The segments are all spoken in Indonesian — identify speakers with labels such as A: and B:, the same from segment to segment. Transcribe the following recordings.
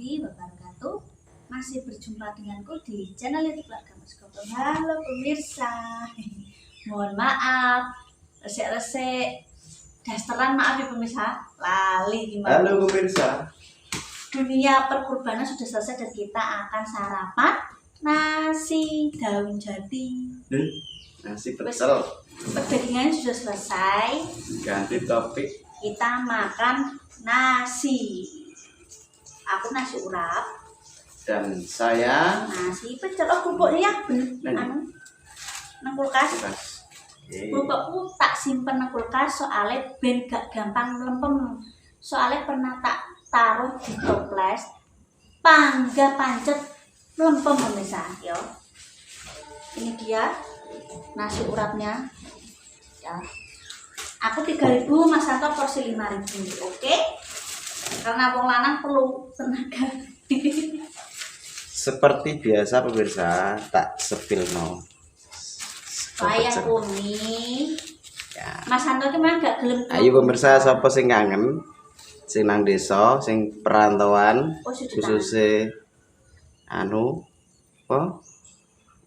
A: warahmatullahi wabarakatuh. Masih berjumpa denganku di channel YouTube Keluarga Mas Gotong. Halo pemirsa, mohon maaf resek-resek dasteran, maaf ya pemirsa, lali gimana.
B: Halo pemirsa,
A: dunia perkurbanan sudah selesai dan kita akan sarapan nasi daun jati.
B: nasi pecel.
A: Perdagingannya sudah selesai,
B: Ganti topik.
A: kita makan nasi. Aku nasi urap
B: Dan saya
A: nasi pecel. Oh kerupuknya ya bener nang kulkas. Kerupukku tak simpen nang kulkas soalnya ben gak gampang lempem. Soalnya pernah tak taruh di toples pangga pancet lempem pemirsa. Yo, ini dia nasi urapnya ya. Aku 3.000, Mas Santo porsi 5.000. Oke, karena wong lanang perlu tenaga.
B: seperti biasa pemirsa, tak sepilno.
A: Wayang kuning.
B: Ya.
A: Mas Santo itu memang gak gelem.
B: Ayo pemirsa, sapa sing kangen, sing nang desa, sing perantauan, khususnya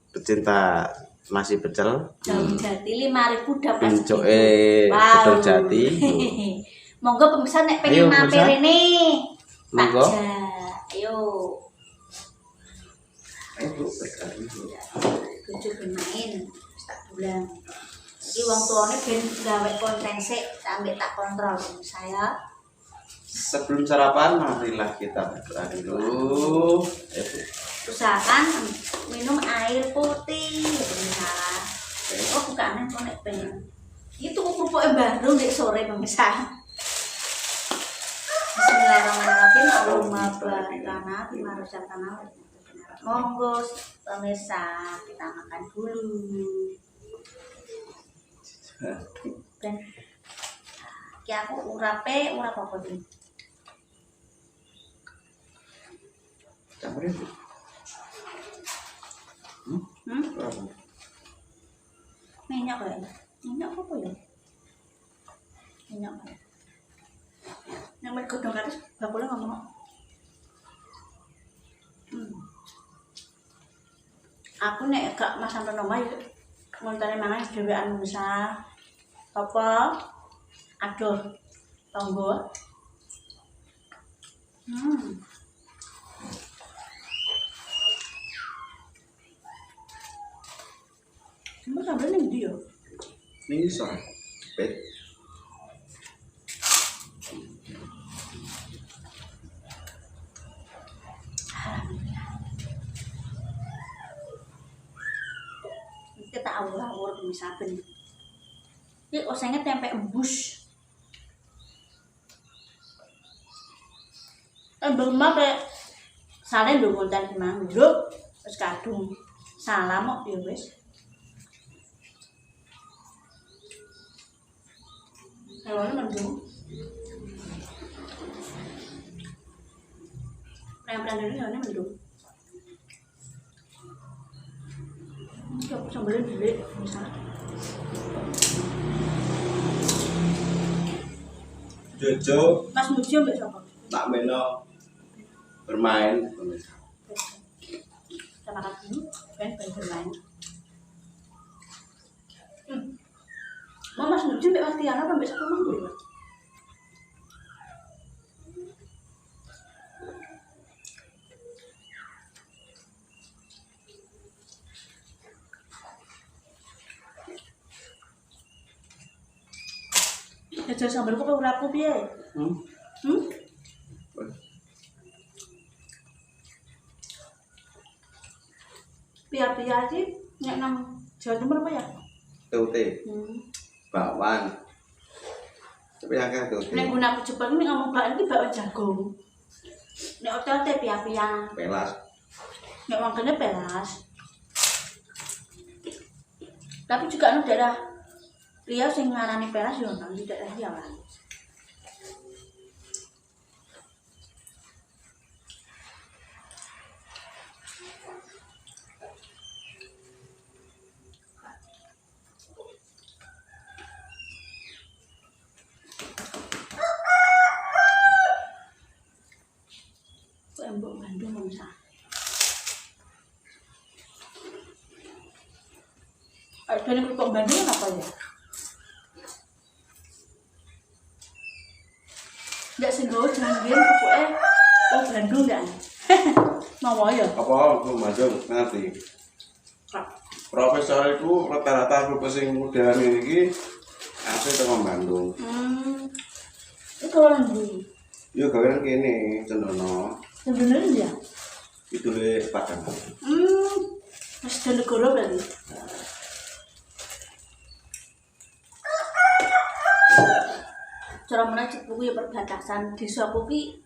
B: pecinta nasi pecel.
A: Daun jati 5.000 dapat
B: Pincoke gedor jati.
A: Monggo pemirsa nek pengen mampir ini.
B: Monggo.
A: Ayo.
B: Ayo berkali.
A: Bojo ben main, tak bulan. Iki wong tuane ben gawe konten sik sampe tak kontrol saya.
B: Sebelum sarapan, marilah kita berdoa dulu.
A: Usahakan minum air putih pemirsa. Oh bukan kok nek pengen. Itu kerupuknya baru di sore pemirsa. Bismillahirrahmanirrahim. Allahumma barik lana bima razaqtana. Monggo pemirsa, kita makan dulu. Dan ki aku urap apa iki?
B: Campurin.
A: Minyak ya? Minyak apa ya? Minyak ya? Yang bergodong atas bakulnya ngomong. Aku nek gak Mas Santo nomah itu ngontane mangan dhewean bisa apa? Aduh, tonggo. Kamu sambil ning ndi yo?
B: Ini soal pet.
A: Kita awur-awur bisa ben. Iki osenge tempe embus. Belum apa? Sale lho konten gimana? Lho, wis kadung. Salam kok ya wis. Hewane mendung. Prem-prem ini hewane mendung. Coba sambelin dulu, misalnya.
B: Jojo,
A: Mas Muji mbak siapa?
B: tak meno bermain pemirsa.
A: Kita makan dulu, kan bermain. Mau Mas Muji mbak Mas Tiana apa mbak siapa manggu? Jajal sambal kok urapu piye? Pia-pia sih nek nang Jawa Timur apa ya?
B: TUT, bakwan. Tapi yang kan TUT.
A: Nek guna aku Jepang ini ngomong bakwan iki bakwan jagung. Nek hotel teh pia-pia.
B: Pelas.
A: Nek wong kene pelas. Tapi juga ada daerah Riau sing ngarani pelas yo nang di daerah Riau lah. Embok Bandung Mangsa. Ada kerupuk Bandung apa ya? Enggak senggowo jangan biyen kerupuknya wong Bandung kan. Mau ya?
B: Apa aku Bandung ngerti. Profesor itu rata-rata kerupuk sing modern iki asli teko Bandung.
A: Itu orang dulu.
B: Yo gawean kene Cendono.
A: Sebenarnya ya?
B: Itu le Padang.
A: Mas Negoro berarti. Cara menajik buku ya perbatasan desa aku ki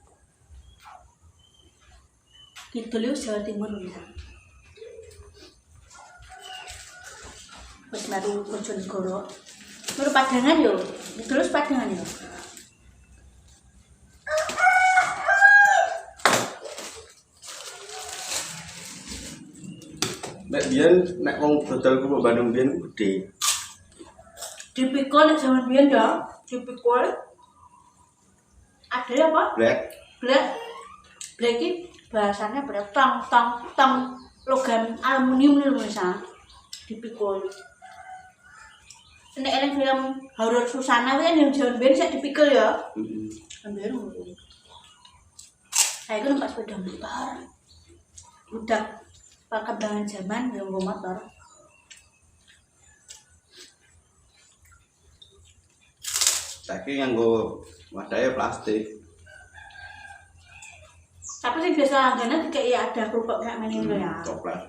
A: Kidul Jawa Timur bisa. Wis meru Bojonegoro. Meru Padangan yo. Terus Padangan yo.
B: Nek biyen nek wong dodol kerupuk Bandung biyen gede.
A: Dipikul nek zaman biyen ya, dipikul. Ada apa?
B: Black.
A: Black ini bahasanya berapa? Tong logam aluminium nih misalnya dipikul. Nek eling film horor Susana kan yang zaman biyen sak dipikul ya. Ambil ngono. Saya kan numpak sepeda motor. Udah perkembangan zaman yang nggo motor.
B: Saiki nganggo wadahe plastik.
A: Tapi sing biasa langganan kayak ada kerupuk kayak ngene ya.
B: Coklat.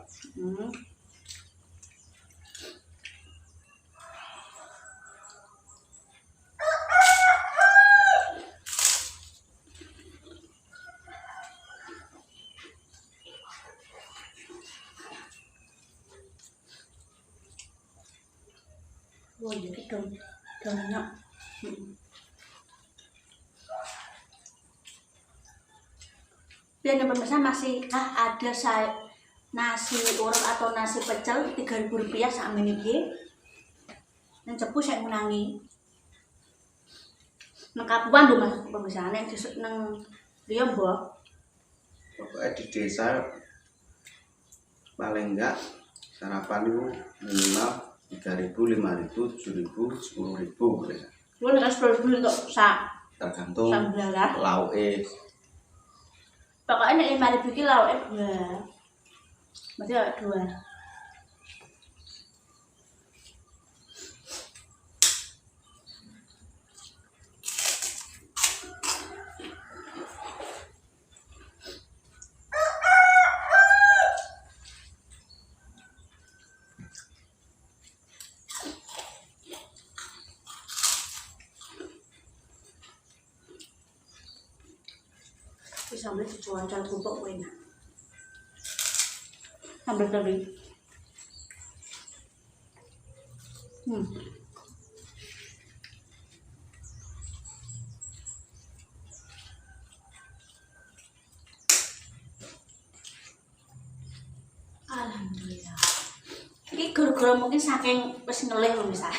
A: Wah, jadi banyak. Dan pemirsa masih ada nasi urap atau nasi pecel Rp3.000 sak meniki. Yang cepu saya menangi. Nang Kapuan lho Mas pemirsa nek nang liya mbok.
B: Pokoknya di desa paling enggak sarapan itu minimal 3.000, 5.000, 7.000, 10.000.
A: Lu nek 10.000 untuk sak
B: Tergantung
A: sambelara.
B: lauke.
A: Pokoknya nek 5.000 ki lauke dua. Berarti ada dua. Sambal dicuaca kerupuk enak. Sambal teri. Alhamdulillah. Ini gara-gara mungkin saking wis ngelih lho misalnya.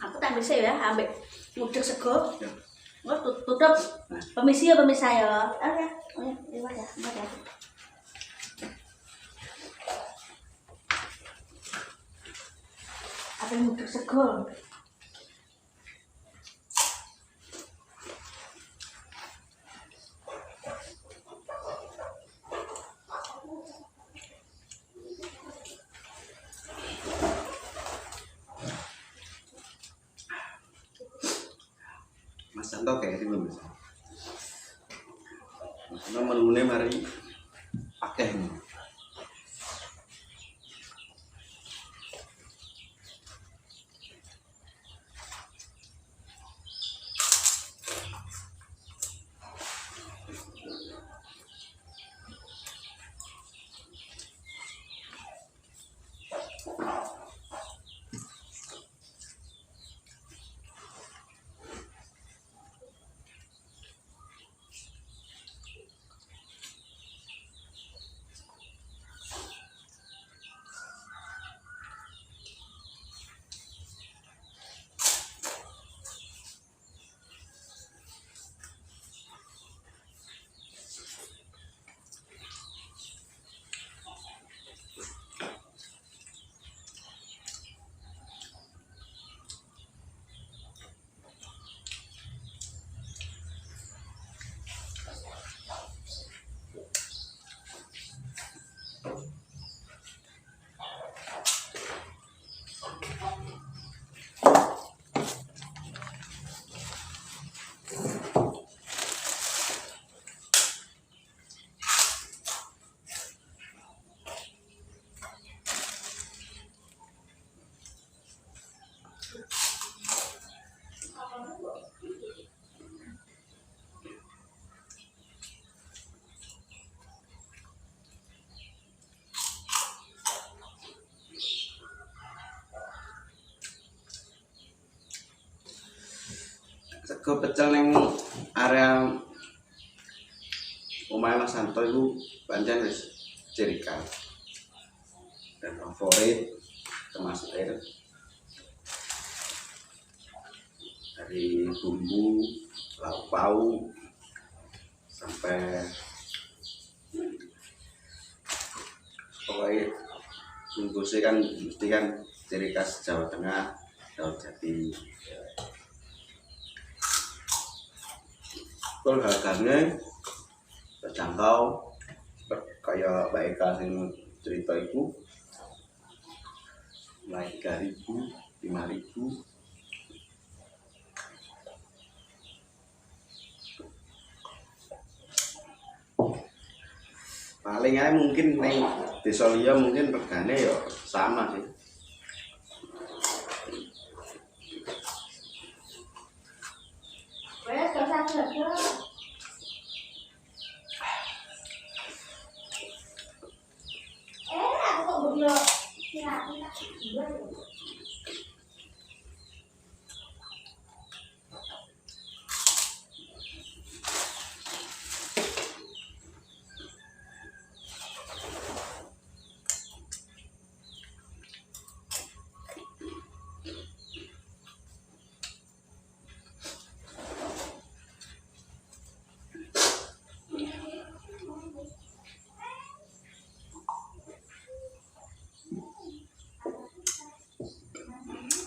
A: Aku tak bisa ya, ambil ngudek sego.
B: Ya.
A: Tutup. Permisi ya pemirsa ya. Ya, lewat ya. Apa ngudek sego?
B: Mas Santo kayak gitu Mas. Karena menune mari akeh. Sego pecel ning area omahe Mas Santo iku pancen wis ciri khas dan favorit termasuk air dari bumbu lauk pauk sampai pokoknya bungkusnya kan mesti kan ciri khas Jawa Tengah, Daun Jati. Kalau harganya terjangkau kayak Mbak Eka yang cerita itu mulai 3.000, 5.000. Paling aja mungkin nih desa liya mungkin regane ya sama sih.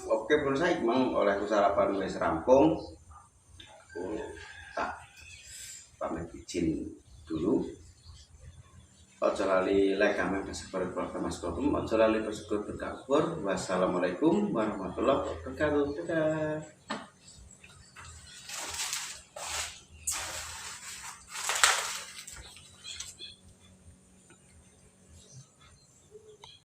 B: Oke bro, saya memang oleh sarapan wis rampung. Tak pamit izin dulu. Ojo lali like, comment, dan subscribe ke Mas Kotum. Ojo lali bersyukur berkabur. Wassalamualaikum warahmatullahi wabarakatuh. Dadah.